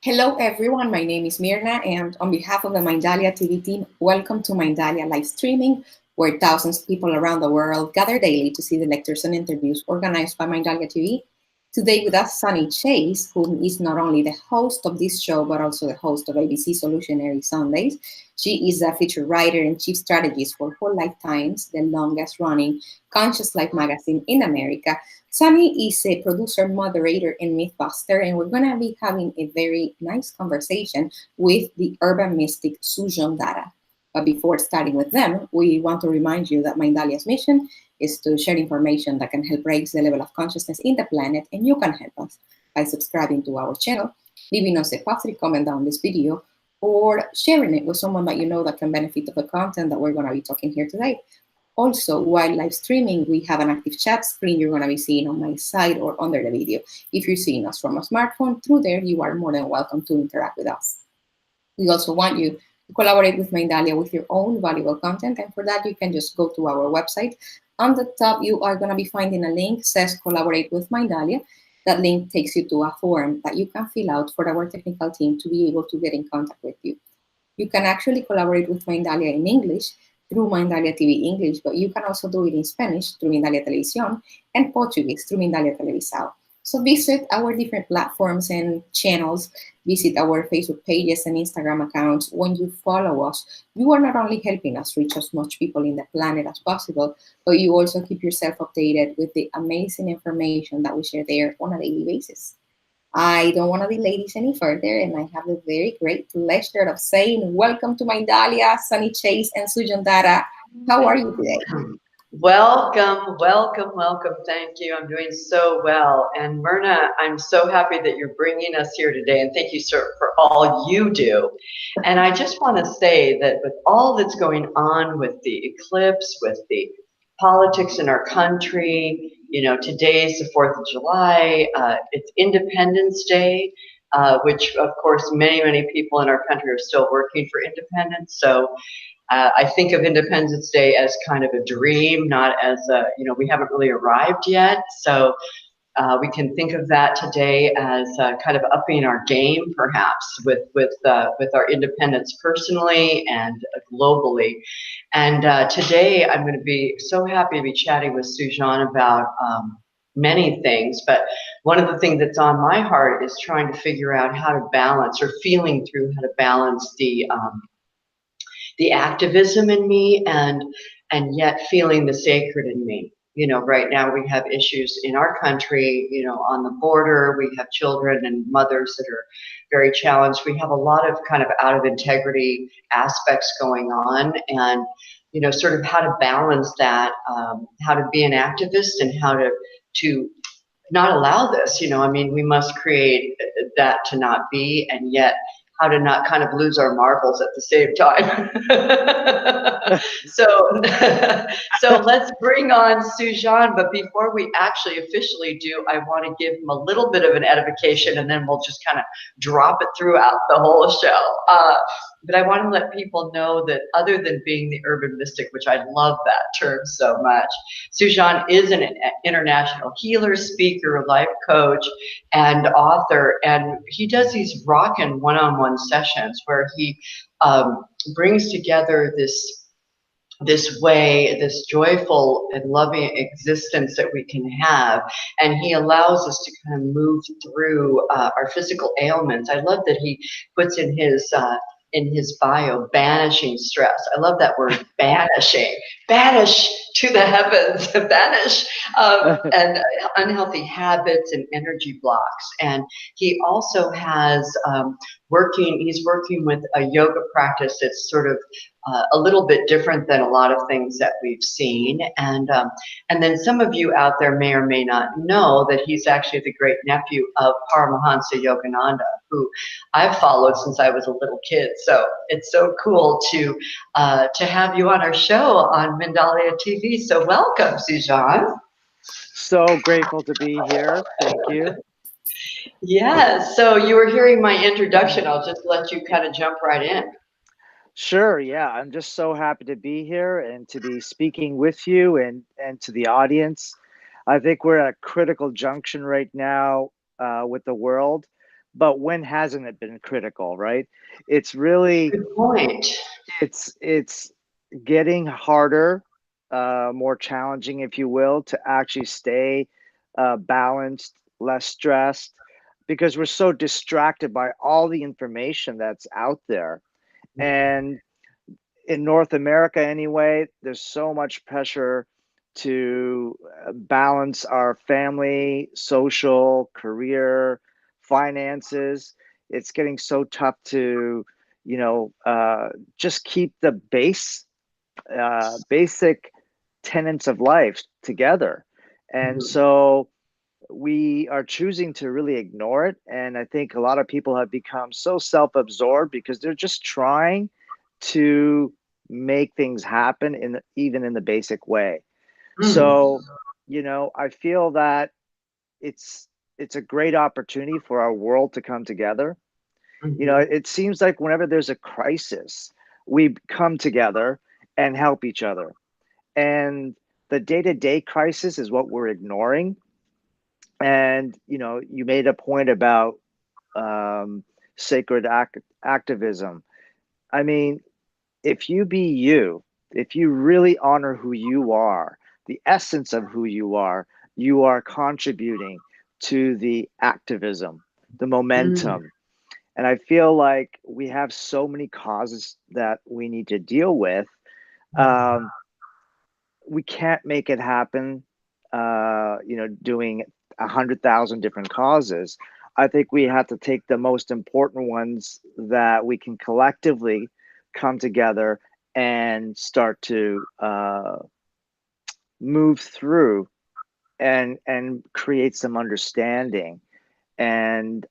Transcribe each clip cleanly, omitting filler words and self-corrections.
Hello everyone, my name is Mirna and on behalf of the Mindalia TV team, welcome to Mindalia live streaming, where thousands of people around the world gather daily to see the lectures and interviews organized by Mindalia TV. Today with us, Sunny Chayes, who is not only the host of this show, but also the host of ABC Solutionary Sundays. She is a featured writer and chief strategist for Whole Life Times, the longest running conscious life magazine in America. Sunny is a producer, moderator, and mythbuster, and we're going to be having a very nice conversation with the urban mystic Sujon Datta. But before starting with them, we want to remind you that Mindalia's mission is to share information that can help raise the level of consciousness in the planet, and you can help us by subscribing to our channel, leaving us a positive comment down this video, or sharing it with someone that you know that can benefit of the content that we're going to be talking here today. Also, while live streaming, we have an active chat screen you're going to be seeing on my side or under the video. If you're seeing us from a smartphone, through there, you are more than welcome to interact with us. We also want you to collaborate with Mindalia with your own valuable content, and for that, you can just go to our website. On the top, you are going to be finding a link that says Collaborate with Mindalia. That link takes you to a form that you can fill out for our technical team to be able to get in contact with you. You can actually collaborate with Mindalia in English through Mindalia TV English, but you can also do it in Spanish through Mindalia Televisión and Portuguese through Mindalia Televisao. So visit our different platforms and channels, visit our Facebook pages and Instagram accounts. When you follow us, you are not only helping us reach as much people in the planet as possible, but you also keep yourself updated with the amazing information that we share there on a daily basis. I don't want to delay this any further, and I have the very great pleasure of saying welcome to Mindalia, Sunny Chayes, and Sujon Datta. How are you today? Welcome, welcome, welcome. Thank you. I'm doing so well. And Myrna, I'm so happy that you're bringing us here today. And thank you, sir, for all you do. And I just want to say that with all that's going on with the eclipse, with the politics in our country, you know, today's the 4th of July. It's Independence Day, which, of course, many people in our country are still working for independence. So I think of Independence Day as kind of a dream, not as a, you know, we haven't really arrived yet. So we can think of that today as kind of upping our game, perhaps, with our independence personally and globally. And today I'm going to be so happy to be chatting with Sujon about many things, but one of the things that's on my heart is trying to figure out how to balance, or feeling through how to balance the activism in me and yet feeling the sacred in me. You know, right now we have issues in our country, you know, on the border. We have children and mothers that are very challenged. We have a lot of kind of out of integrity aspects going on, and, you know, sort of how to balance that, how to be an activist and how to not allow this, you know, I mean, we must create that to not be, and yet how to not kind of lose our marbles at the same time. So let's bring on Sujon. But before we actually officially do, I want to give him a little bit of an edification, and then we'll just kind of drop it throughout the whole show. But I want to let people know that other than being the urban mystic, which I love that term so much, Sujon is an international healer, speaker, life coach, and author. And he does these rockin' one-on-one sessions where he brings together this way, this joyful and loving existence that we can have. And he allows us to kind of move through our physical ailments. I love that he puts in his bio, banishing stress. I love that word, banishing. Banish to the heavens, banish and unhealthy habits and energy blocks. And he also has he's working with a yoga practice that's sort of a little bit different than a lot of things that we've seen. And then some of you out there may or may not know that he's actually the great nephew of Paramahansa Yogananda, who I've followed since I was a little kid. So it's so cool to have you on our show on Mindalia TV. So welcome, Sujon. So grateful to be here. Thank you. Yeah, so you were hearing my introduction. I'll just let you kind of jump right in. Sure, yeah. I'm just so happy to be here and to be speaking with you and to the audience. I think we're at a critical junction right now with the world. but when hasn't it been critical, right? It's really, Good point. it's getting harder, more challenging, if you will, to actually stay balanced, less stressed, because we're so distracted by all the information that's out there. And in North America anyway, there's so much pressure to balance our family, social, career, finances. It's getting so tough to, just keep the basic tenets of life together. And so we are choosing to really ignore it. And I think a lot of people have become so self-absorbed because they're just trying to make things happen even in the basic way. So, I feel that it's it's a great opportunity for our world to come together. It seems like whenever there's a crisis, we come together and help each other. And the day-to-day crisis is what we're ignoring. And you made a point about sacred activism. I mean, if you be you, if you really honor who you are, the essence of who you are contributing to the activism, the momentum. And I feel like we have so many causes that we need to deal with. We can't make it happen, doing 100,000 different causes. I think we have to take the most important ones that we can collectively come together and start to move through and create some understanding, and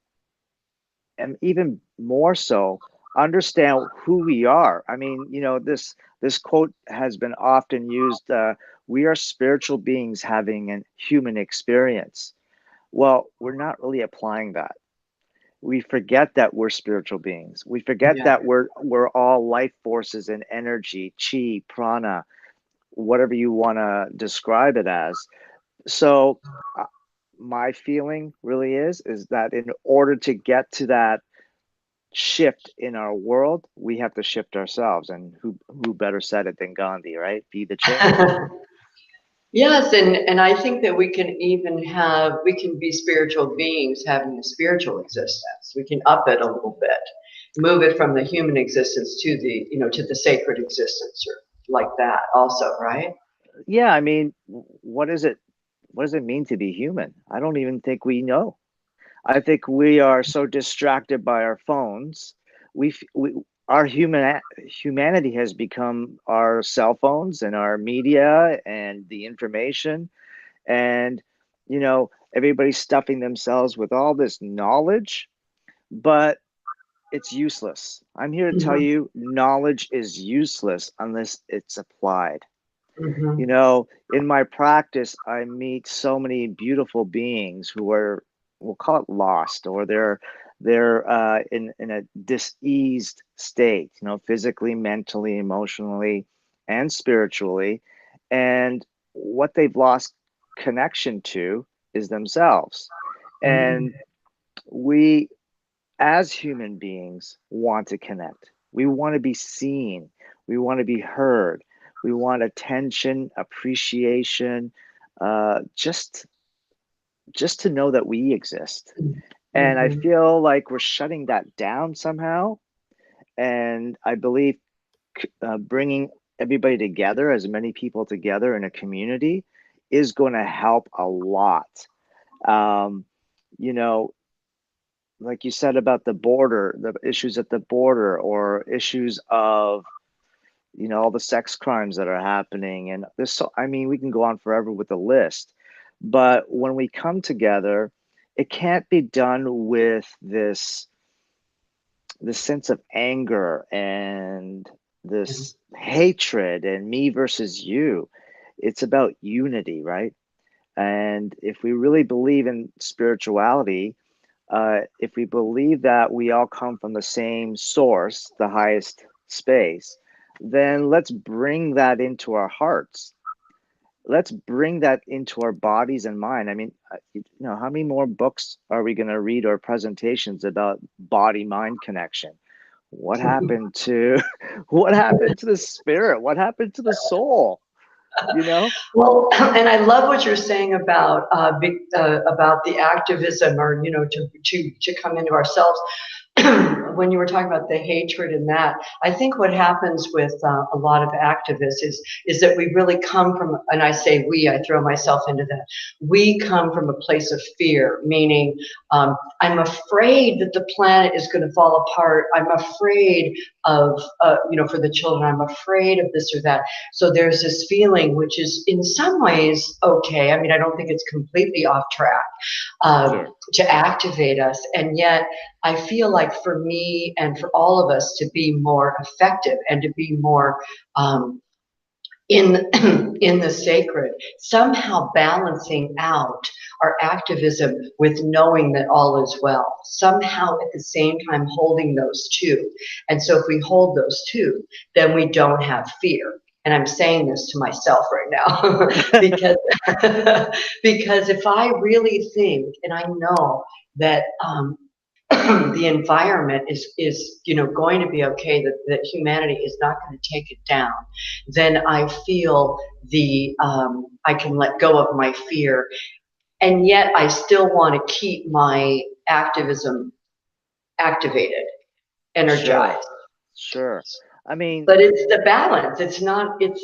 even more so understand who we are. I mean, this quote has been often used, we are spiritual beings having a human experience. Well, we're not really applying that. We forget that we're spiritual beings. We forget that we're all life forces and energy, chi, prana, whatever you want to describe it as. So my feeling really is that in order to get to that shift in our world, we have to shift ourselves. And who better said it than Gandhi, right? Be the change. Yes, and I think that we can be spiritual beings having a spiritual existence. We can up it a little bit, move it from the human existence to the sacred existence, or like that also, right? Yeah, I mean, what does it mean to be human? I don't even think we know. I think we are so distracted by our phones. We our humanity has become our cell phones and our media and the information, and everybody's stuffing themselves with all this knowledge, but it's useless. I'm here to tell Mm-hmm. you, knowledge is useless unless it's applied. Mm-hmm. In my practice, I meet so many beautiful beings who are, we'll call it lost, or they're in a diseased state, physically, mentally, emotionally, and spiritually. And what they've lost connection to is themselves. And we, as human beings, want to connect. We want to be seen. We want to be heard. We want attention, appreciation, just to know that we exist. And I Mm-hmm. feel like we're shutting that down somehow. And I believe bringing everybody together, as many people together in a community, is going to help a lot. Um, you know, like you said about the border, the issues at the border, or issues of, all the sex crimes that are happening. And this, so, I mean, we can go on forever with the list. But when we come together, it can't be done with this sense of anger and this hatred and me versus you. It's about unity, right? And if we really believe in spirituality, if we believe that we all come from the same source, the highest space, then let's bring that into our hearts. let's bring that into our bodies and mind. I mean, how many more books are we going to read or presentations about body mind connection? What happened to what happened to the spirit? What happened to the soul? Well, and I love what you're saying about the activism, or to come into ourselves. When you were talking about the hatred and that, I think what happens with a lot of activists is that we really come from, and I say we, I throw myself into that. We come from a place of fear, meaning I'm afraid that the planet is going to fall apart. I'm afraid of, for the children. I'm afraid of this or that. So there's this feeling, which is in some ways okay. I mean, I don't think it's completely off track Sure. to activate us, and yet I feel like for me and for all of us to be more effective and to be more in in the sacred, somehow balancing out our activism with knowing that all is well, somehow at the same time holding those two. And so if we hold those two, then we don't have fear. And I'm saying this to myself right now because because if I really think and I know that the environment is going to be okay, that humanity is not going to take it down, then I feel I can let go of my fear, and yet I still want to keep my activism activated, energized. Sure. I mean, But it's the balance. It's not. It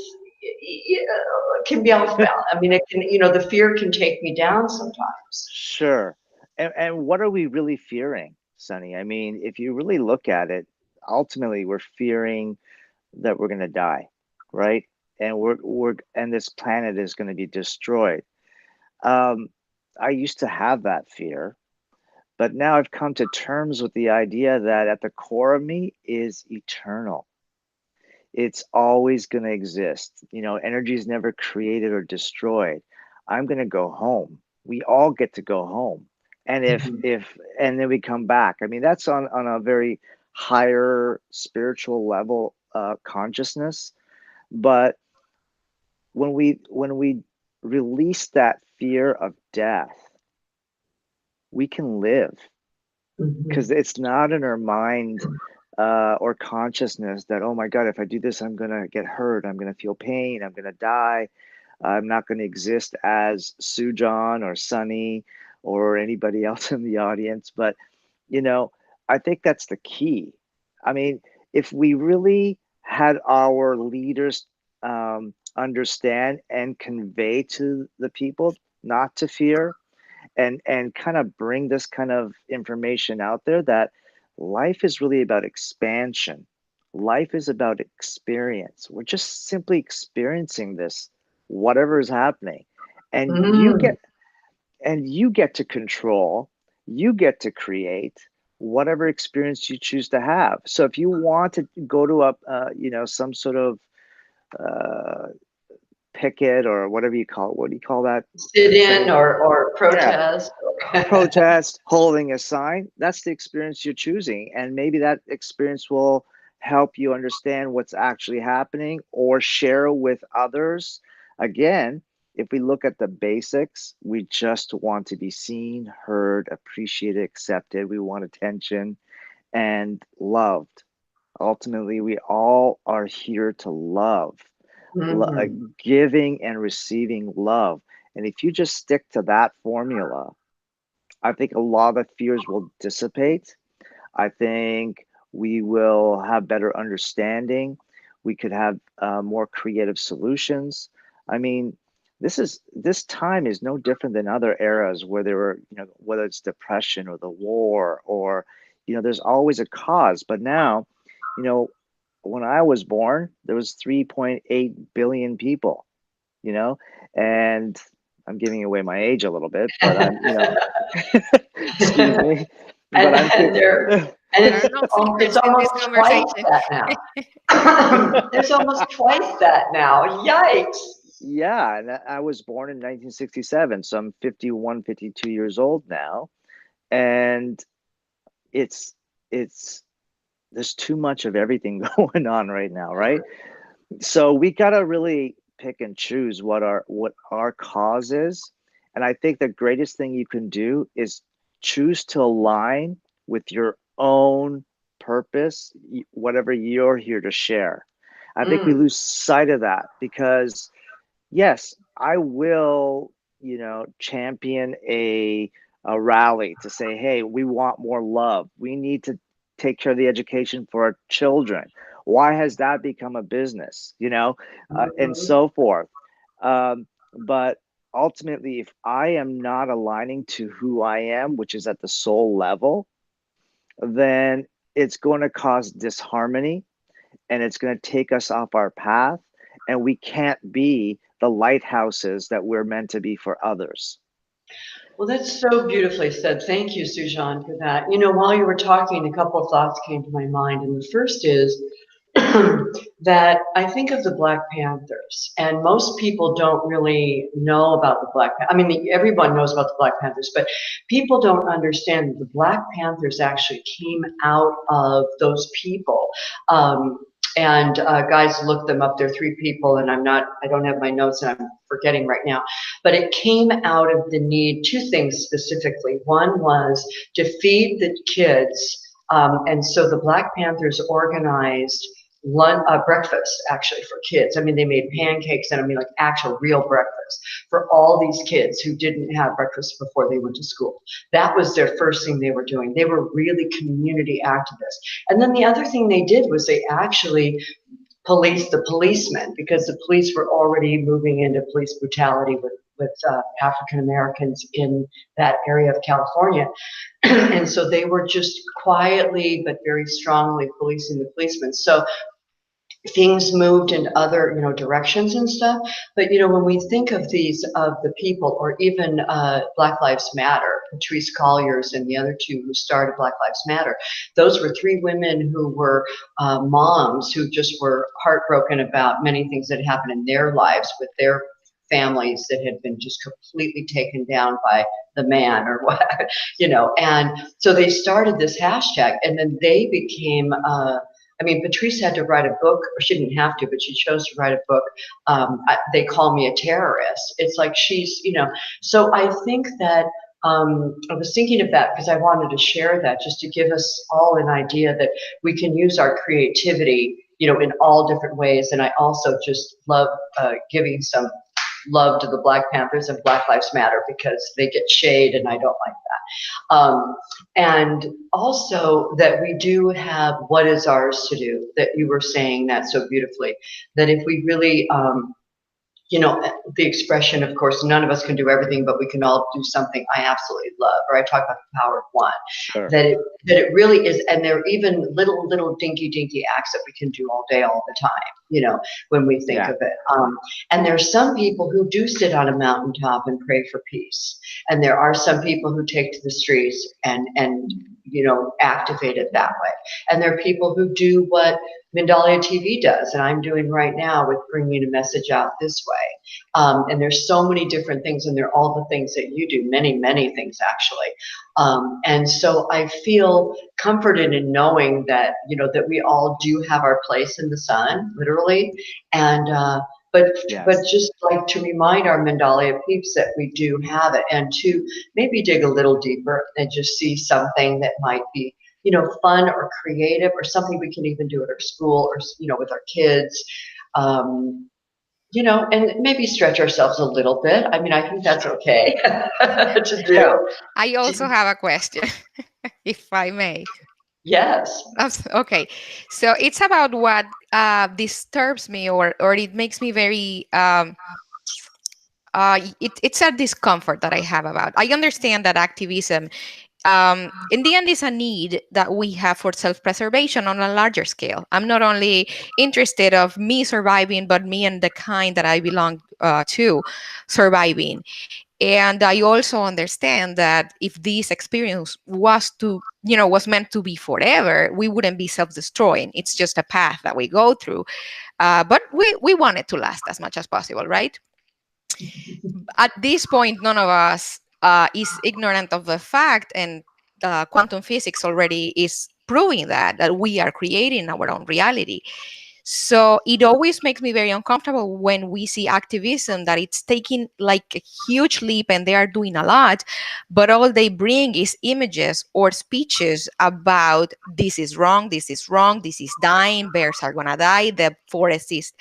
can be off balance. I mean, it can. The fear can take me down sometimes. sure. And what are we really fearing, Sonny? I mean, if you really look at it, ultimately we're fearing that we're going to die, right? And and this planet is going to be destroyed. Um, I used to have that fear, but now I've come to terms with the idea that at the core of me is eternal. It's always going to exist. Energy is never created or destroyed. I'm going to go home. We all get to go home. And Mhm. and then we come back. I mean, that's on a very higher spiritual level consciousness. But when we release that fear of death, we can live, because Mhm. it's not in our mind or consciousness that, oh my God, if I do this, I'm going to get hurt. I'm going to feel pain. I'm going to die. I'm not going to exist as Sujon or Sunny or anybody else in the audience. But, you know, I think that's the key. I mean, if we really had our leaders understand and convey to the people not to fear, and kind of bring this kind of information out there, that life is really about expansion. Life is about experience. We're just simply experiencing this, whatever is happening. And Mm. you get to control, you get to create whatever experience you choose to have. So if you want to go to some sort of uh, picket or whatever you call it, what do you call that Sit in thing? or Yeah, protest. protest, holding a sign, that's the experience you're choosing. And maybe that experience will help you understand what's actually happening or share with others. Again, if we look at the basics, we just want to be seen, heard, appreciated, accepted. We want attention and loved. Ultimately, we all are here to love, Mhm. giving and receiving love. And if you just stick to that formula, I think a lot of fears will dissipate. I think we will have better understanding. We could have more creative solutions. I mean, this time is no different than other eras where there were, whether it's depression or the war or, there's always a cause. But now, you know, when I was born, there was 3.8 billion people, you know, and I'm giving away my age a little bit, but excuse me, but and I'm and there and There are no it's secrets in almost this twice conversation. that now. There's almost twice that now. Yikes. yeah, and I was born in 1967, so I'm 51, 52 years old now, and it's it's there's too much of everything going on right now, right? So we gotta really pick and choose what our cause is. And I think the greatest thing you can do is choose to align with your own purpose, whatever you're here to share. I think we lose sight of that because, yes, I will, champion a rally to say, hey, we want more love. We need to take care of the education for our children. Why has that become a business, and so forth. But ultimately, if I am not aligning to who I am, which is at the soul level, then it's going to cause disharmony and it's going to take us off our path. And we can't be the lighthouses that we're meant to be for others. Well, that's so beautifully said. Thank you, Sujon, for that. While you were talking, a couple of thoughts came to my mind. And the first is that I think of the Black Panthers, and most people don't really know about the Black Panthers. I mean, everyone knows about the Black Panthers, but people don't understand that the Black Panthers actually came out of those people. And guys, look them up. They're three people, and I don't have my notes, and I'm forgetting right now. But it came out of the need, two things specifically. One was to feed the kids, and so the Black Panthers organized breakfast actually for kids. I mean, they made pancakes and like actual real breakfast for all these kids who didn't have breakfast before they went to school. That was their first thing they were doing. They were really community activists. And then the other thing they did was they actually policed the policemen, because the police were already moving into police brutality with African Americans in that area of California. And so they were just quietly but very strongly policing the policemen. So things moved in other, directions and stuff. But, when we think of the people, or even Black Lives Matter, Patrice Collier's and the other two who started Black Lives Matter, those were three women who were moms who just were heartbroken about many things that happened in their lives with their families that had been just completely taken down by the man or what, and so they started this hashtag, and then they became Patrice had to write a book, or she didn't have to, but she chose to write a book. They call me a terrorist. It's like she's, so I think that I was thinking of that because I wanted to share that, just to give us all an idea that we can use our creativity, in all different ways. And I also just love giving some love to the Black Panthers and Black Lives Matter, because they get shade and I don't like that. And also that we do have what is ours to do, that you were saying that so beautifully, that if we really, the expression, of course, none of us can do everything, but we can all do something I absolutely love, or I talk about the power of one. Sure. That it really is, and there are even little dinky acts that we can do all day, all the time, when we think of it. And there's some people who do sit on a mountaintop and pray for peace. And there are some people who take to the streets and activate it that way. And there are people who do what Mindalia TV does, and I'm doing right now with bringing a message out this way. And there's so many different things, and they're all the things that you do, many things actually. And so I feel comforted in knowing that, that we all do have our place in the sun, literally. And but just like to remind our Mindalia peeps that we do have it, and to maybe dig a little deeper and just see something that might be, fun or creative, or something we can even do at our school, or, with our kids, and maybe stretch ourselves a little bit. I mean, I think that's okay to do. I also have a question, if I may. Yes. Okay. So it's about what disturbs me, or it makes me very, it's a discomfort that I have about. I understand that activism, in the end, is a need that we have for self-preservation on a larger scale. I'm not only interested of me surviving, but me and the kind that I belong to surviving. And I also understand that if this experience was meant to be forever, we wouldn't be self-destroying. It's just a path that we go through. But we want it to last as much as possible, right? At this point, none of us is ignorant of the fact, and quantum physics already is proving that we are creating our own reality. So it always makes me very uncomfortable when we see activism that it's taking like a huge leap and they are doing a lot, but all they bring is images or speeches about this is wrong, this is dying, bears are gonna die, the forest is.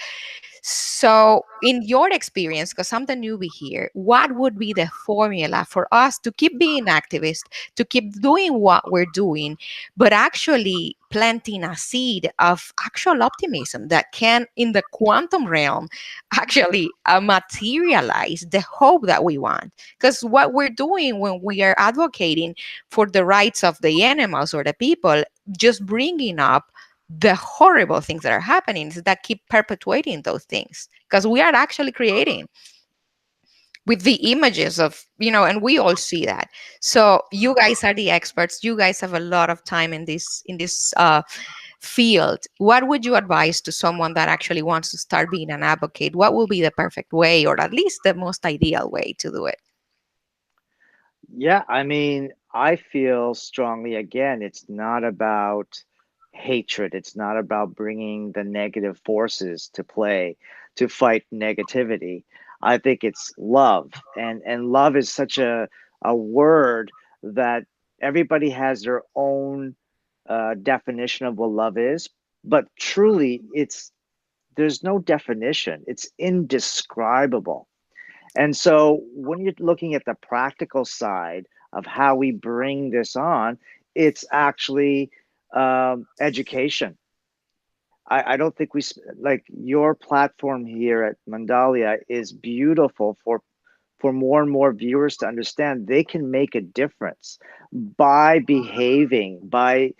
So, in your experience, because I'm the newbie here, what would be the formula for us to keep being activists, to keep doing what we're doing, but actually planting a seed of actual optimism that can, in the quantum realm, actually materialize the hope that we want? Because what we're doing when we are advocating for the rights of the animals or the people, just bringing up the horrible things that are happening that keep perpetuating those things, because we are actually creating with the images of, and we all see that. So you guys are the experts, you guys have a lot of time in this field. What would you advise to someone that actually wants to start being an advocate? What will be the perfect way, or at least the most ideal way to do it? Yeah, I mean, I feel strongly again, it's not about hatred. It's not about bringing the negative forces to play to fight negativity. I think it's love. And love is such a word that everybody has their own definition of what love is, but truly there's no definition. It's indescribable. And so when you're looking at the practical side of how we bring this on, it's actually education. I don't think like your platform here at Mindalia is beautiful for more and more viewers to understand they can make a difference by behaving, by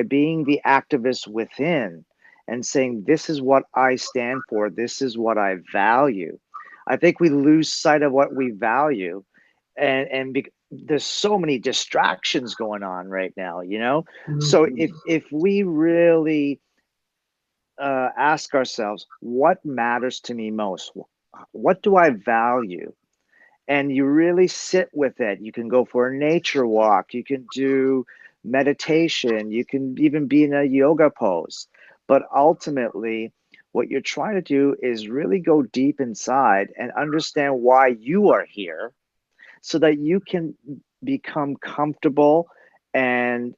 being the activist within and saying, this is what I stand for, this is what I value. I think we lose sight of what we value, there's so many distractions going on right now, you know. So if we really ask ourselves, what matters to me most, what do I value, and you really sit with it. You can go for a nature walk, you can do meditation, you can even be in a yoga pose. But ultimately, what you're trying to do is really go deep inside and understand why you are here so that you can become comfortable and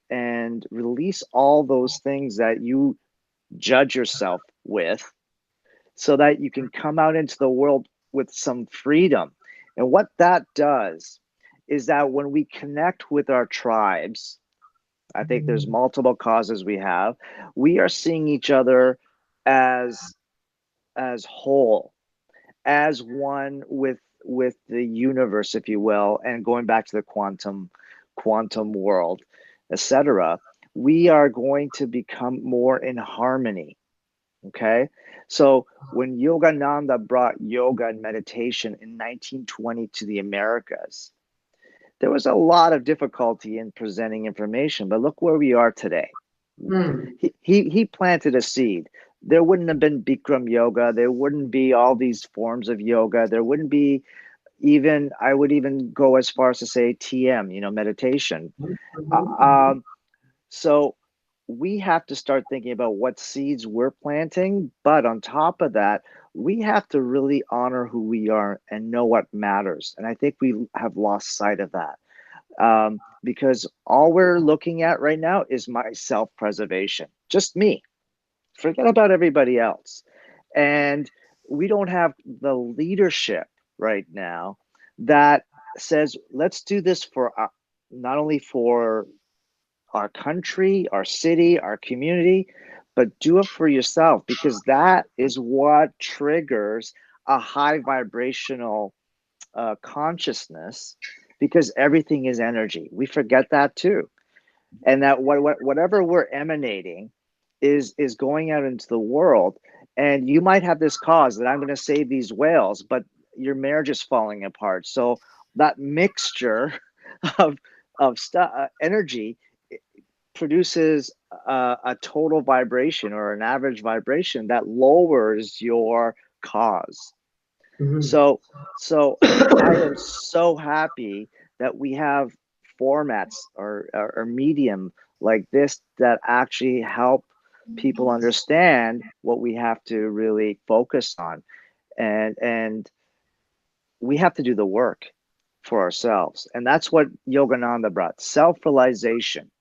release all those things that you judge yourself with so that you can come out into the world with some freedom. And what that does is that when we connect with our tribes, I think there's multiple causes we are seeing each other as whole, as one with the universe, if you will, and going back to the quantum world, etc. We are going to become more in harmony. Okay. So when Yogananda brought yoga and meditation in 1920 to the Americas, there was a lot of difficulty in presenting information, but look where we are today. He planted a seed. There wouldn't have been Bikram yoga. There wouldn't be all these forms of yoga. There wouldn't be even, I would even go as far as to say TM, meditation. So we have to start thinking about what seeds we're planting. But on top of that, we have to really honor who we are and know what matters. And I think we have lost sight of that because all we're looking at right now is my self-preservation, just me. Forget about everybody else. And we don't have the leadership right now that says, let's do this for not only for our country, our city, our community, but do it for yourself, because that is what triggers a high vibrational consciousness, because everything is energy. We forget that too. And that whatever we're emanating is going out into the world. And you might have this cause that I'm going to save these whales, but your marriage is falling apart. So that mixture of stuff, energy, produces a total vibration or an average vibration that lowers your cause. So I am so happy that we have formats or medium like this that actually help people understand what we have to really focus on, and we have to do the work for ourselves. And that's what Yogananda brought: self-realization,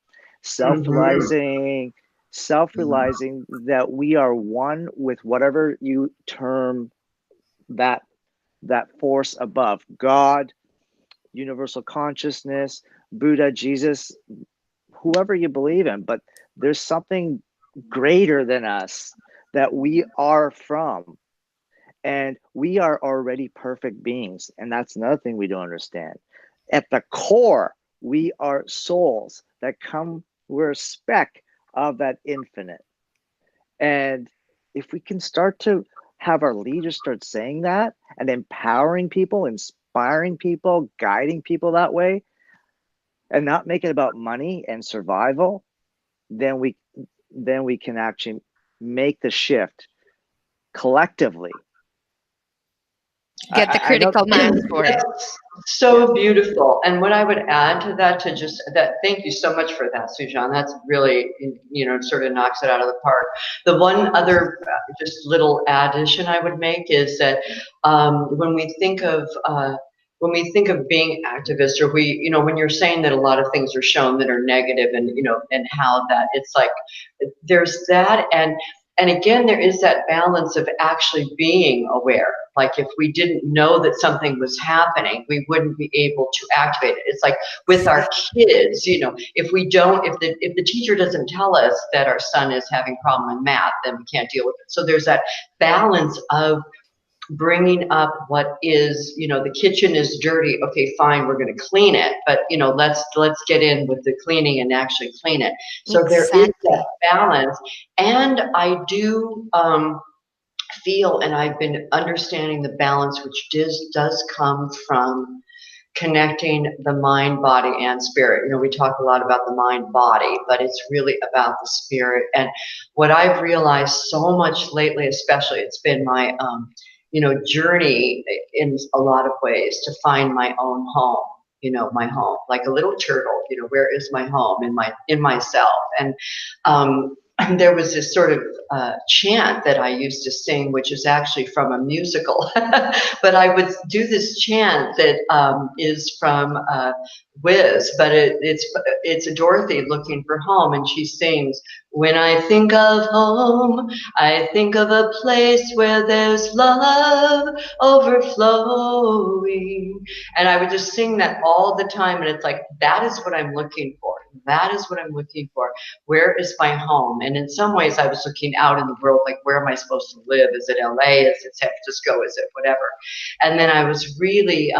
self-realizing, self-realizing that we are one with whatever you term that force above: God, universal consciousness, Buddha, Jesus, whoever you believe in. But there's something greater than us that we are from, and we are already perfect beings. And that's another thing we don't understand. At the core, we are souls that come, we're a speck of that infinite. And if we can start to have our leaders start saying that and empowering people, inspiring people, guiding people that way, and not make it about money and survival, then we can actually make the shift collectively. Get the I know. critical mass for it. That's so beautiful. And what I would add to that, to just that, thank you so much for that, Sujon. That's really, sort of knocks it out of the park. The one other just little addition I would make is that when we think of being activists, or when you're saying that a lot of things are shown that are negative, and how that it's like there's that, and again, there is that balance of actually being aware. Like if we didn't know that something was happening, we wouldn't be able to activate it. It's like with our kids, if the teacher doesn't tell us that our son is having a problem in math, then we can't deal with it. So there's that balance of bringing up what is, the kitchen is dirty. Okay, fine, we're going to clean it, but let's get in with the cleaning and actually clean it. So there is that balance, and I do feel, and I've been understanding the balance, which does come from connecting the mind, body, and spirit. We talk a lot about the mind, body, but it's really about the spirit. And what I've realized so much lately, especially, it's been my journey in a lot of ways to find my own home. My home, like a little turtle. Where is my home in myself? And there was this sort of chant that I used to sing, which is actually from a musical. But I would do this chant that is from Wiz, but it's a Dorothy looking for home, and she sings, "When I think of home, I think of a place where there's love overflowing." And I would just sing that all the time, and it's like, that is what I'm looking for. That is what I'm looking for. Where is my home? And in some ways, I was looking out in the world, like, where am I supposed to live? Is it LA? Is it San Francisco? Is it whatever? And then I was really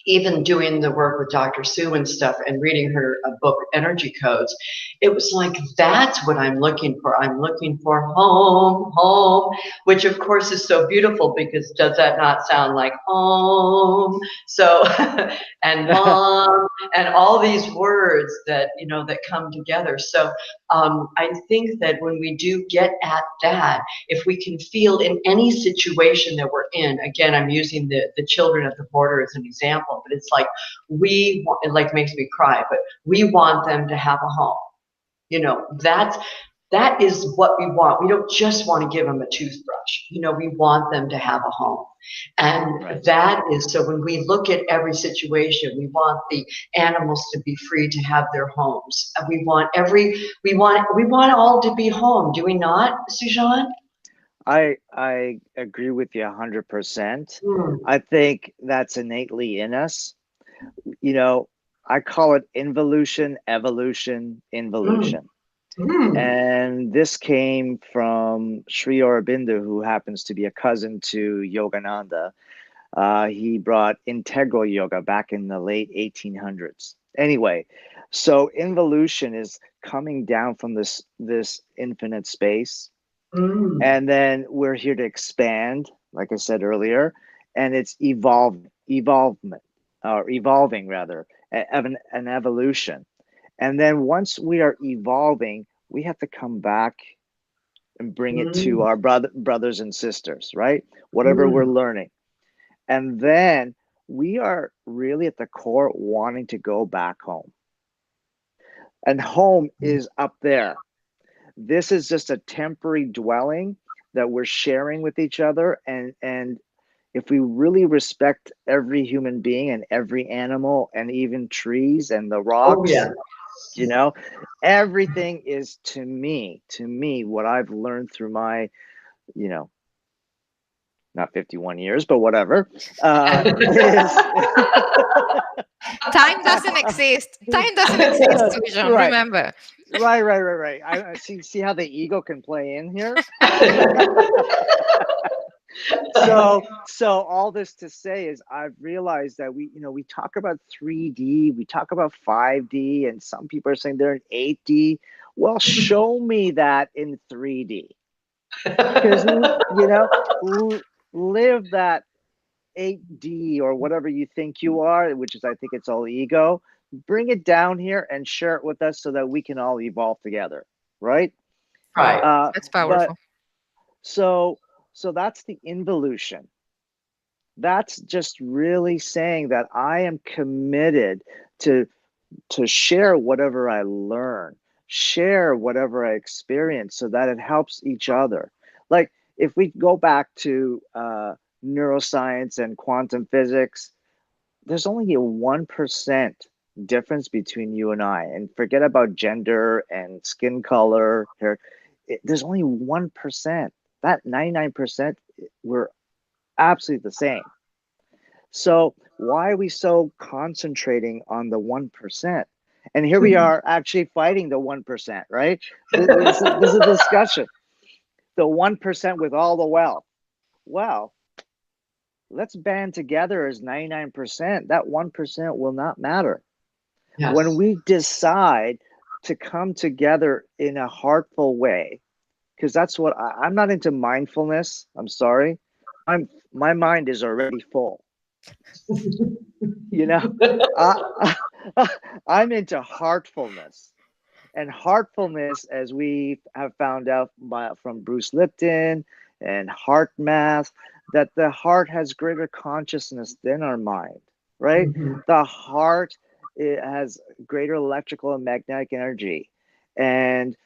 even doing the work with Dr. Sue and stuff, and reading her book, Energy Codes, it was like, that's what I'm looking for. I'm looking for home, which of course is so beautiful, because does that not sound like home? So, and mom, and all these words that, that come together. So I think that when we do get at that, if we can feel in any situation that we're in, again, I'm using the children at the border as an example, but it's like, it like makes me cry, but we want them to have a home. That is what we want. We don't just want to give them a toothbrush. We want them to have a home. And that is, so when we look at every situation, we want the animals to be free to have their homes. We want all to be home. Do we not, Sujon? I agree with you 100%. I think that's innately in us. I call it involution, evolution, involution. And this came from Sri Aurobindo, who happens to be a cousin to Yogananda. He brought integral yoga back in the late 1800s. Anyway, so involution is coming down from this infinite space. And then we're here to expand, like I said earlier, and it's evolving rather, an evolution. And then once we are evolving, we have to come back and bring it to our brothers and sisters, right? Whatever we're learning. And then we are really at the core wanting to go back home. And home is up there. This is just a temporary dwelling that we're sharing with each other. And if we really respect every human being and every animal and even trees and the Oh, rocks, yeah. you know, everything is to me, what I've learned through my, you know, not 51 years, but whatever, is Time doesn't exist. Time doesn't exist, Sujon. right, Remember. right. I see how the ego can play in here. So all this to say is I've realized that we talk about 3D, we talk about 5D, and some people are saying they're in 8D. Well, show me that in 3D, because live that 8D or whatever you think you are, which is, I think it's all ego. Bring it down here and share it with us so that we can all evolve together, right? Right. That's But powerful. so that's the involution. That's just really saying that I am committed to share whatever I learn, share whatever I experience, so that it helps each other. Like if we go back to neuroscience and quantum physics, there's only a 1% difference between you and I. And forget about gender and skin color. There's only 1%. That 99%, we're absolutely the same. So why are we so concentrating on the 1%? And here we are actually fighting the 1%, right? This is a discussion. The 1% with all the wealth. Well, let's band together as 99%. That 1% will not matter. Yes. When we decide to come together in a heartful way, because that's what I'm not into mindfulness. I'm sorry. My mind is already full. I, I'm into heartfulness. And heartfulness, as we have found out from Bruce Lipton and heart math, that the heart has greater consciousness than our mind, right? The heart, it has greater electrical and magnetic energy. And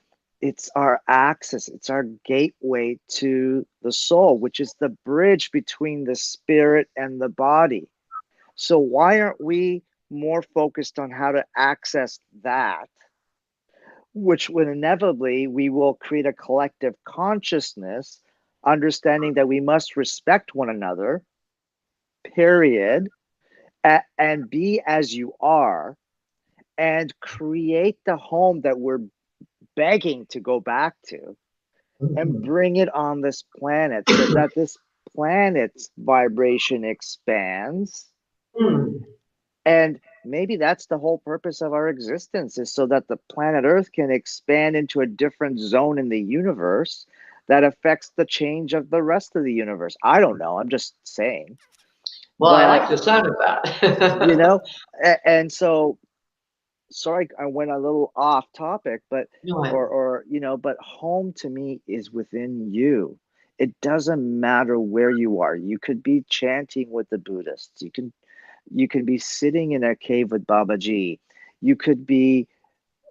it's our access, it's our gateway to the soul, which is the bridge between the spirit and the body. So why aren't we more focused on how to access that, which would inevitably we will create a collective consciousness, understanding that we must respect one another, period, and be as you are, and create the home that we're begging to go back to, and bring it on this planet so that this planet's vibration expands. And maybe that's the whole purpose of our existence, is so that the planet Earth can expand into a different zone in the universe that affects the change of the rest of the universe. I don't know. I'm just saying. Well, I like the sound of that. And so, sorry, I went a little off topic, but but home to me is within you. It doesn't matter where you are. You could be chanting with the Buddhists. You can be sitting in a cave with Babaji. You could be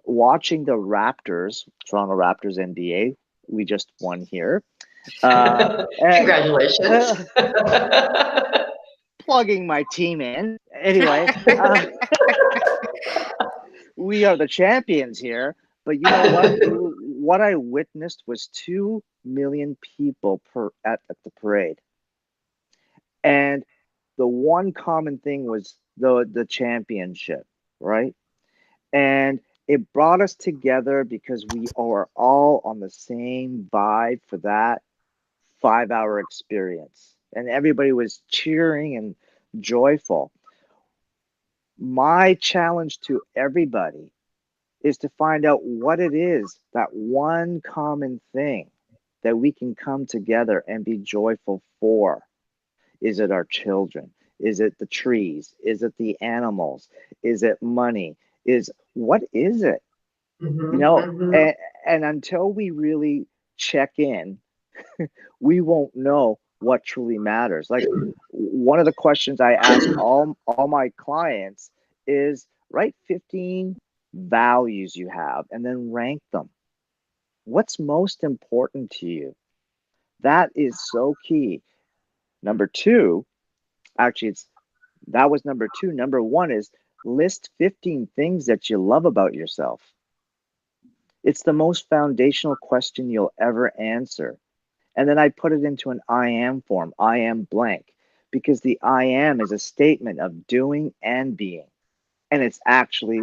watching the Raptors, Toronto Raptors NBA. We just won here. Congratulations. Plugging my team in. Anyway, we are the champions here. But you know what? What I witnessed was 2 million people at the parade. And the one common thing was the championship, right? And it brought us together because we are all on the same vibe for that 5-hour experience. And everybody was cheering and joyful. My challenge to everybody is to find out what it is, that one common thing that we can come together and be joyful for. Is it our children? Is it the trees? Is it the animals? Is it money? What is it? And until we really check in, we won't know what truly matters. Like one of the questions I ask all my clients is, write 15 values you have and then rank them. What's most important to you? That is so key. Number two, actually, that was number two. Number one is list 15 things that you love about yourself. It's the most foundational question you'll ever answer. And then I put it into an I am form. I am blank, because the I am is a statement of doing and being. And it's actually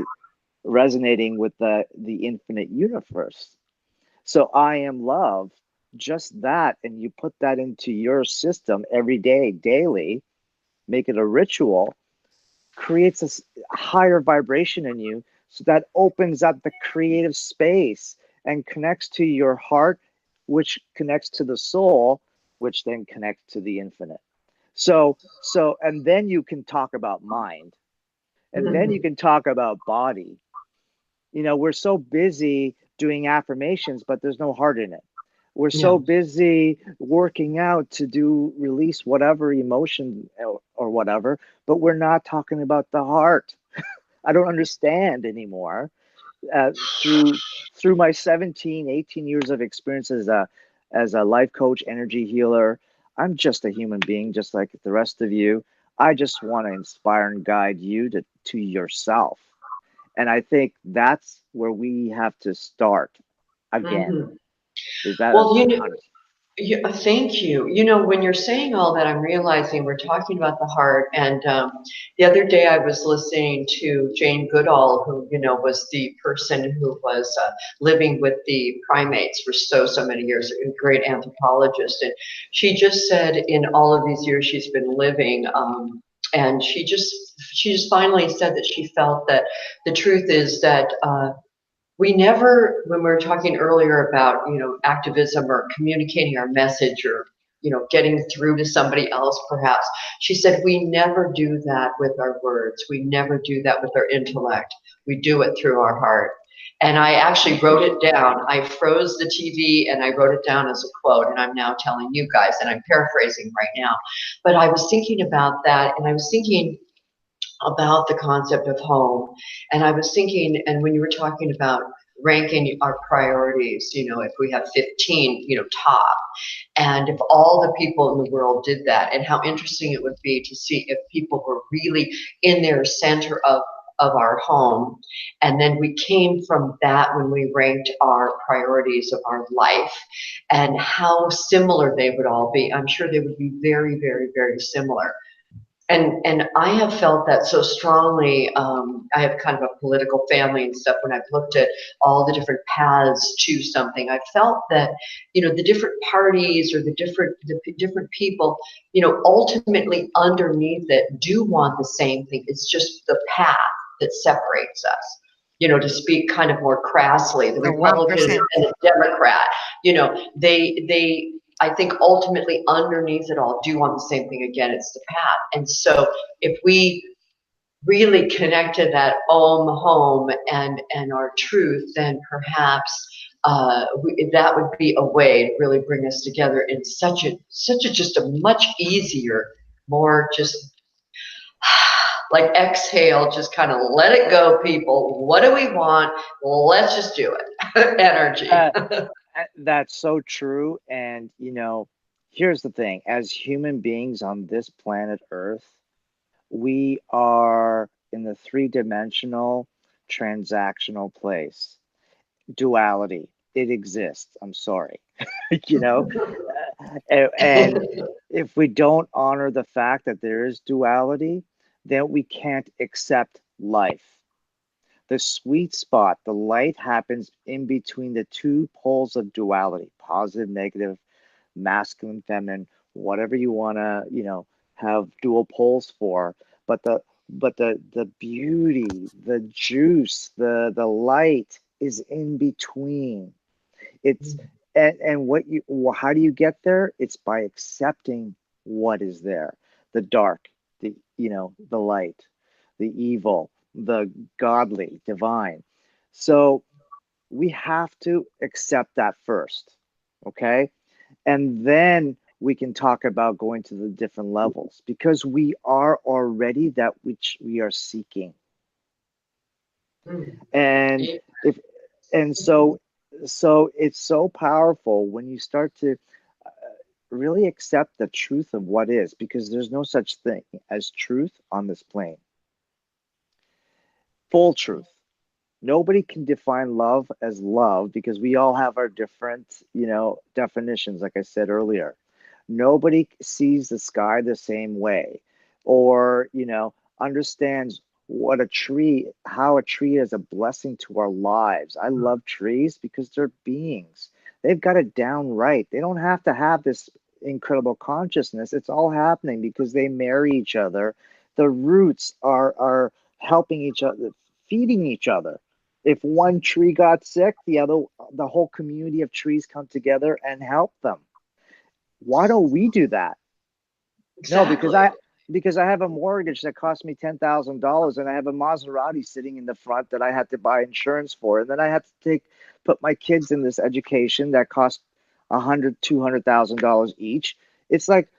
resonating with the infinite universe. So I am love, just that, and you put that into your system every day, daily, make it a ritual, creates a higher vibration in you. So that opens up the creative space and connects to your heart, which connects to the soul, which then connects to the infinite. And then you can talk about mind, and then you can talk about body. We're so busy doing affirmations, but there's no heart in it. We're so busy working out to release whatever emotion or whatever, but we're not talking about the heart. I don't understand anymore. Through my 17, 18 years of experience as a life coach, energy healer, I'm just a human being, just like the rest of you. I just want to inspire and guide you to yourself. And I think that's where we have to start again. Is that Well, thank you. When you're saying all that, I'm realizing we're talking about the heart. And the other day I was listening to Jane Goodall, who, was the person who was living with the primates for so many years, a great anthropologist. And she just said in all of these years she's been living, and she just finally said that she felt that the truth is that we never, when we were talking earlier about, activism or communicating our message or, getting through to somebody else, perhaps, she said, we never do that with our words. We never do that with our intellect. We do it through our heart. And I actually wrote it down. I froze the TV and I wrote it down as a quote. And I'm now telling you guys, and I'm paraphrasing right now. But I was thinking about that, and I was thinking about the concept of home. And I was thinking, and when you were talking about ranking our priorities, if we have 15, top, and if all the people in the world did that, and how interesting it would be to see if people were really in their center of our home. And then we came from that when we ranked our priorities of our life and how similar they would all be. I'm sure they would be very, very, very similar. And I have felt that so strongly. I have kind of a political family and stuff. When I've looked at all the different paths to something, I felt that the different parties or the different people, ultimately underneath it do want the same thing. It's just the path that separates us. To speak kind of more crassly, the The Republican 1%. and the Democrat, they I think ultimately underneath it all do want the same thing. Again, it's the path. And so if we really connect to that home and our truth, then perhaps that would be a way to really bring us together in such a just a much easier, more just like exhale, just kind of let it go, people. What do we want? Let's just do it. Energy. That's so true. And, here's the thing. As human beings on this planet Earth, we are in the three-dimensional transactional place. Duality. It exists. I'm sorry. And if we don't honor the fact that there is duality, then we can't accept life. The sweet spot, the light happens in between the two poles of duality, positive, negative, masculine, feminine, whatever you want to, have dual poles for. But the beauty, the juice, the light is in between. It's and how do you get there? It's by accepting what is there. The dark, the light, the evil, the godly, divine. So we have to accept that first, okay? And then we can talk about going to the different levels, because we are already that which we are seeking. And so So it's so powerful when you start to really accept the truth of what is, because there's no such thing as truth on this plane. Full truth. Nobody can define love as love because we all have our different, definitions, like I said earlier. Nobody sees the sky the same way, or, understands how a tree is a blessing to our lives. I love trees because they're beings. They've got it down right. They don't have to have this incredible consciousness. It's all happening because they marry each other. The roots are helping each other, feeding each other. If one tree got sick, the whole community of trees come together and help them. Why don't we do that? No, because I have a mortgage that cost me $10,000, and I have a Maserati sitting in the front that I had to buy insurance for, and then I had to put my kids in this education that cost $200,000 each. It's like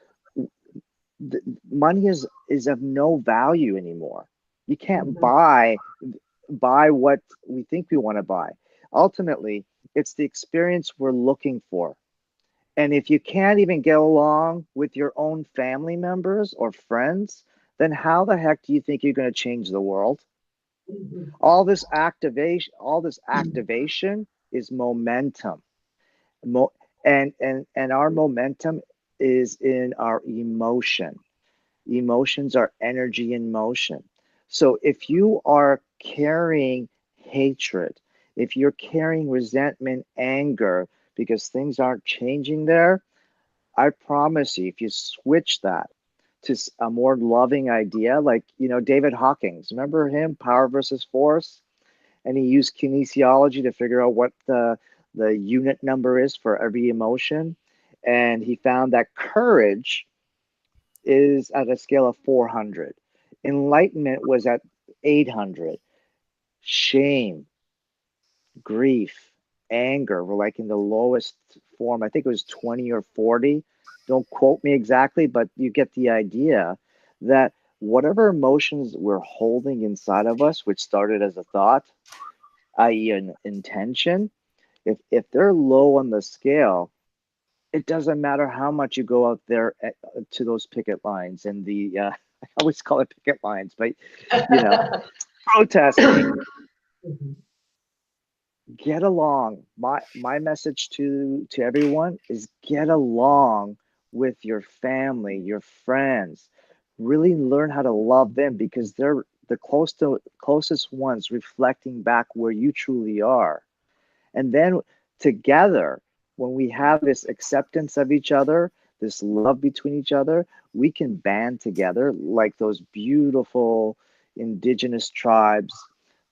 money is of no value anymore. You can't buy what we think we want to buy. Ultimately, it's the experience we're looking for. And if you can't even get along with your own family members or friends, then how the heck do you think you're going to change the world? All this activation is momentum. And our momentum is in our emotion. Emotions are energy in motion. So if you are carrying hatred, if you're carrying resentment, anger, because things aren't changing there, I promise you, if you switch that to a more loving idea, like, David Hawkins, remember him, Power versus Force? And he used kinesiology to figure out what the unit number is for every emotion. And he found that courage is at a scale of 400. Enlightenment was at 800. Shame, grief, anger were like in the lowest form. I think it was 20 or 40. Don't quote me exactly, but you get the idea that whatever emotions we're holding inside of us, which started as a thought, i.e. an intention, if they're low on the scale, it doesn't matter how much you go out there to those picket lines and I always call it picket lines, but protesting. Get along. My message to everyone is get along with your family, your friends. Really learn how to love them, because they're the closest ones reflecting back where you truly are. And then together, when we have this acceptance of each other, this love between each other, we can band together like those beautiful indigenous tribes,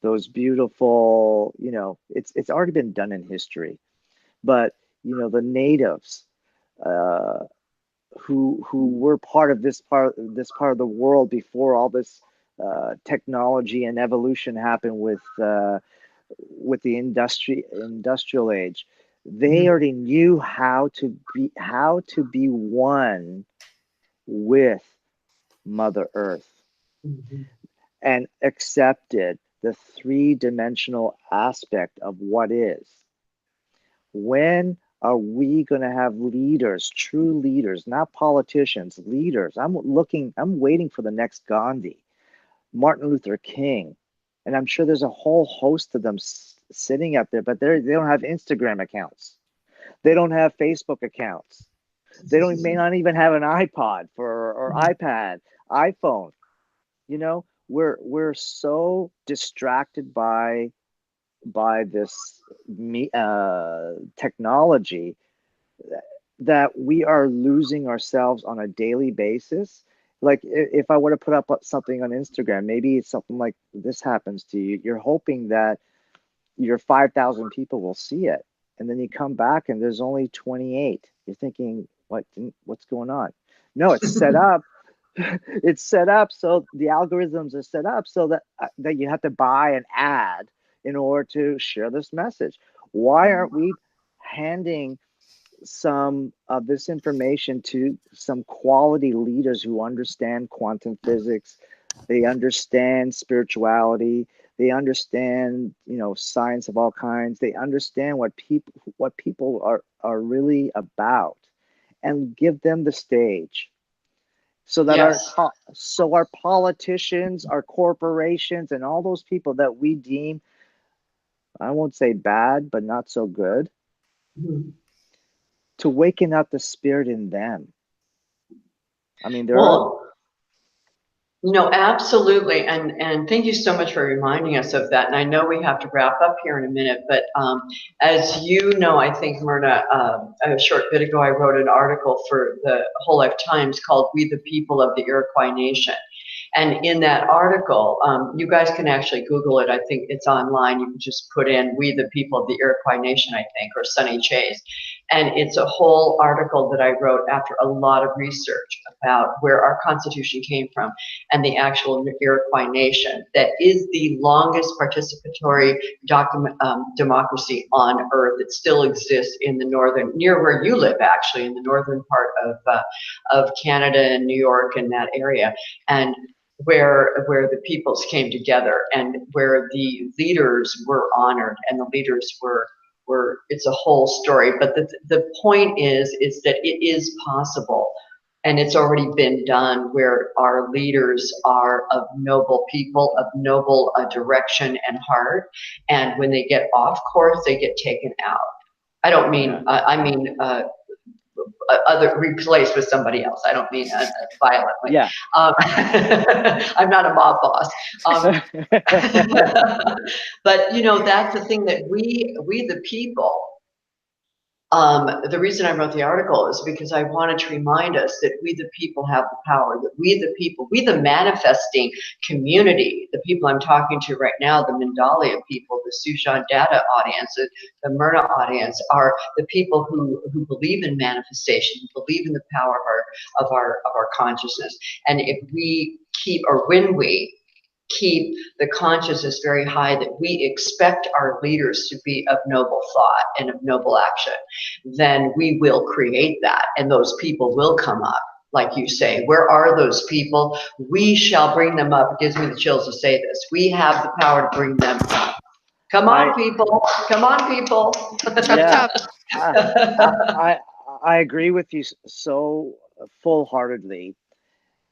those beautiful, it's already been done in history. But, the natives, who were part of this part of the world before all this technology and evolution happened with the industrial age. They already knew how to be one with Mother Earth, and accepted the three-dimensional aspect of what is. When are we going to have leaders, true leaders, not politicians, leaders? I'm waiting for the next Gandhi, Martin Luther King. And I'm sure there's a whole host of them sitting up there, but they don't have Instagram accounts. They don't have Facebook accounts. They may not even have an iPod or iPad, iPhone. We're so distracted by this technology that we are losing ourselves on a daily basis. Like if I were to put up something on Instagram, maybe it's something like this happens to you. You're hoping that your 5,000 people will see it. And then you come back and there's only 28. You're thinking, what's going on? No, it's set up. It's set up so the algorithms are set up so that you have to buy an ad in order to share this message. Why aren't we handing some of this information to some quality leaders who understand quantum physics? They understand spirituality. They understand, you know, science of all kinds. They understand what people are really about, and give them the stage, so that Yes. our politicians, our corporations, and all those people that we deem, I won't say bad, but not so good, Mhm. to waken up the spirit in them. I mean, there are. Well, no, absolutely. And thank you so much for reminding us of that. And I know we have to wrap up here in a minute, but as you know, I think, Myrna, a short bit ago, I wrote an article for the Whole Life Times called "We the People of the Iroquois Nation." And in that article, you guys can actually Google it. I think it's online. You can just put in "We the People of the Iroquois Nation," I think, or Sonny Chayes. And it's a whole article that I wrote after a lot of research about where our Constitution came from and the actual Iroquois Nation that is the longest participatory democracy on earth. It still exists in the northern, near where you live, actually, in the northern part of Canada and New York and that area. And where the peoples came together and where the leaders were honored and the leaders were it's a whole story. But the point is that it is possible, and it's already been done, where our leaders are of noble people, of noble direction and heart, and when they get off course, they get taken out. I don't mean I mean other replaced with somebody else. I don't mean violently. Yeah. I'm not a mob boss. But you know, that's the thing, that we the people. The reason I wrote the article is because I wanted to remind us that we the people have the power, that we the people, we the manifesting community, the people I'm talking to right now, the Mindalia people, the Sujon Datta audience, the Myrna audience, are the people who believe in manifestation, who believe in the power of our consciousness. And if we keep, or when we keep the consciousness very high, that we expect our leaders to be of noble thought and of noble action, then we will create that, and those people will come up. Like you say, where are those people? We shall bring them up. It gives me the chills to say this. We have the power to bring them up. Come on, people. Come on, people. Yeah. I agree with you so full-heartedly.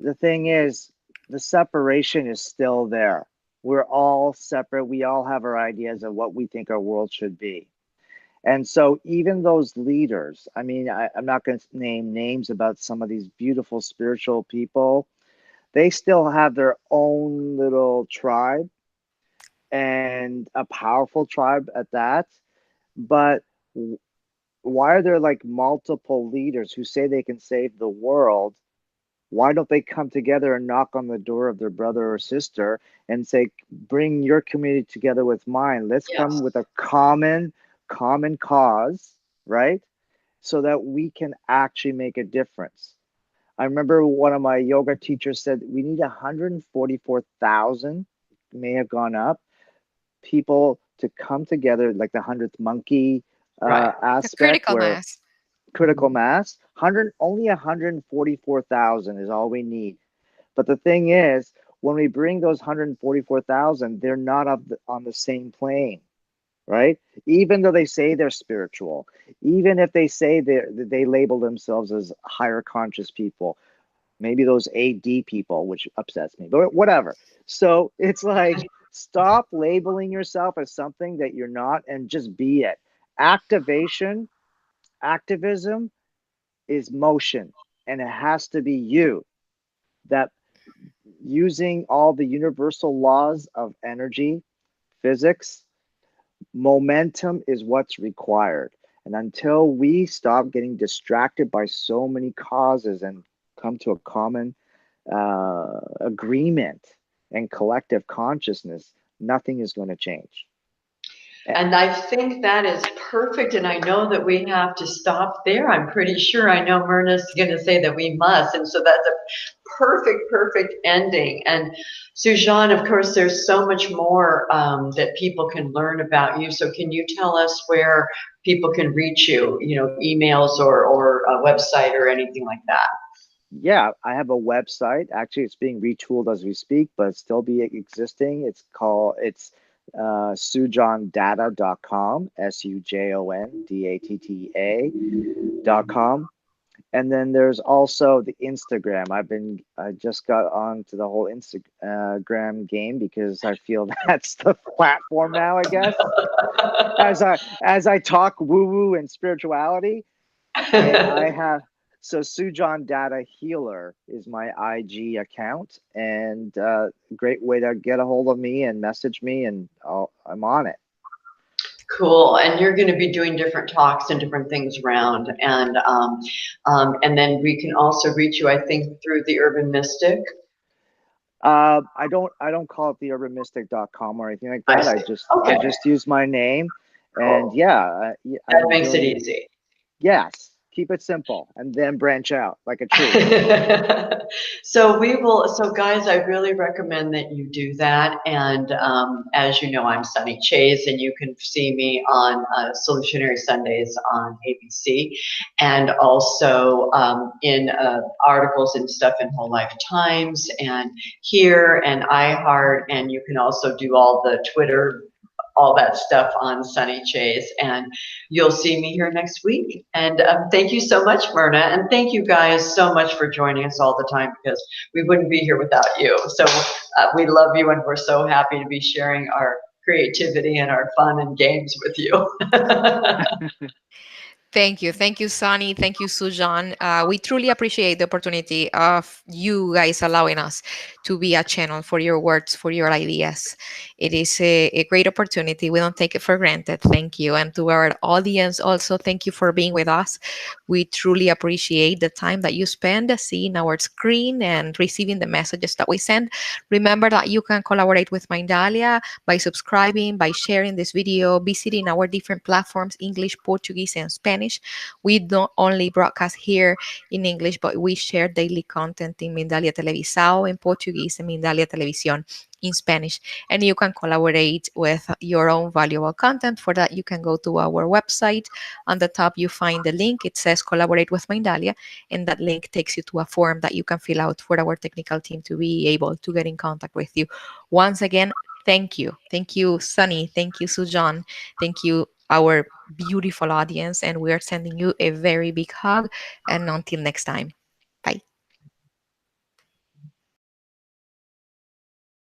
The thing is, the separation is still there. We're all separate. We all have our ideas of what we think our world should be. And so even those leaders, I mean, I'm not going to name names about some of these beautiful spiritual people. They still have their own little tribe, and a powerful tribe at that. But why are there like multiple leaders who say they can save the world? Why don't they come together and knock on the door of their brother or sister and say, bring your community together with mine. Let's come with a common cause, right? So that we can actually make a difference. I remember one of my yoga teachers said we need 144,000, may have gone up, people to come together, like the 100th monkey aspect. The critical mass. Critical mass. Only 144,000 is all we need. But the thing is, when we bring those 144,000, they're not on the same plane, right? Even though they say they're spiritual, even if they say they label themselves as higher conscious people, maybe those AD people, which upsets me, but whatever. So it's like, stop labeling yourself as something that you're not and just be it. Activism is motion, and it has to be you. That using all the universal laws of energy, physics, momentum is what's required. And until we stop getting distracted by so many causes and come to a common agreement and collective consciousness, nothing is going to change. And I think that is perfect. And I know that we have to stop there. I'm pretty sure. I know Myrna's going to say that we must. And so that's a perfect ending. And Sujon, of course, there's so much more that people can learn about you. So can you tell us where people can reach you, you know, emails or a website or anything like that? yeah, I have a website. Actually, it's being retooled as we speak, but it's still be existing. It's sujondatta.com, sujondatta.com. And then there's also the Instagram. I just got onto the whole Instagram game because I feel that's the platform now, I guess. As I talk woo woo and spirituality, I have so Sujon Data Healer is my IG account, and great way to get a hold of me and message me, and I'm on it. Cool. And you're going to be doing different talks and different things around, and then we can also reach you, I think, through the Urban Mystic. I don't call it the urbanmystic.com or anything like that. I just use my name, and Cool. yeah, That makes it easy. Yes, keep it simple, and then branch out like a tree. So guys, I really recommend that you do that. And as you know, I'm Sunny Chayes, and you can see me on Solutionary Sundays on ABC, and also in articles and stuff in Whole Life Times, and here and iHeart, and you can also do all the Twitter, all that stuff on Sunny Chayes, and you'll see me here next week. And thank you so much, Myrna, and thank you guys so much for joining us all the time, because we wouldn't be here without you. So we love you, and we're so happy to be sharing our creativity and our fun and games with you. Thank you. Thank you, Sunny. Thank you, Sujan. We truly appreciate the opportunity of you guys allowing us to be a channel for your words, for your ideas. It is a great opportunity. We don't take it for granted. Thank you. And to our audience, also, thank you for being with us. We truly appreciate the time that you spend seeing our screen and receiving the messages that we send. Remember that you can collaborate with Mindalia by subscribing, by sharing this video, visiting our different platforms, English, Portuguese, and Spanish. We don't only broadcast here in English, but we share daily content in Mindalia Televisao in Portuguese and Mindalia Televisión in Spanish. And you can collaborate with your own valuable content. For that, you can go to our website. On the top, you find the link. It says Collaborate with Mindalia, and that link takes you to a form that you can fill out for our technical team to be able to get in contact with you. Once again, thank you. Thank you, Sunny. Thank you, Sujan. Thank you, our beautiful audience. And we are sending you a very big hug. And until next time.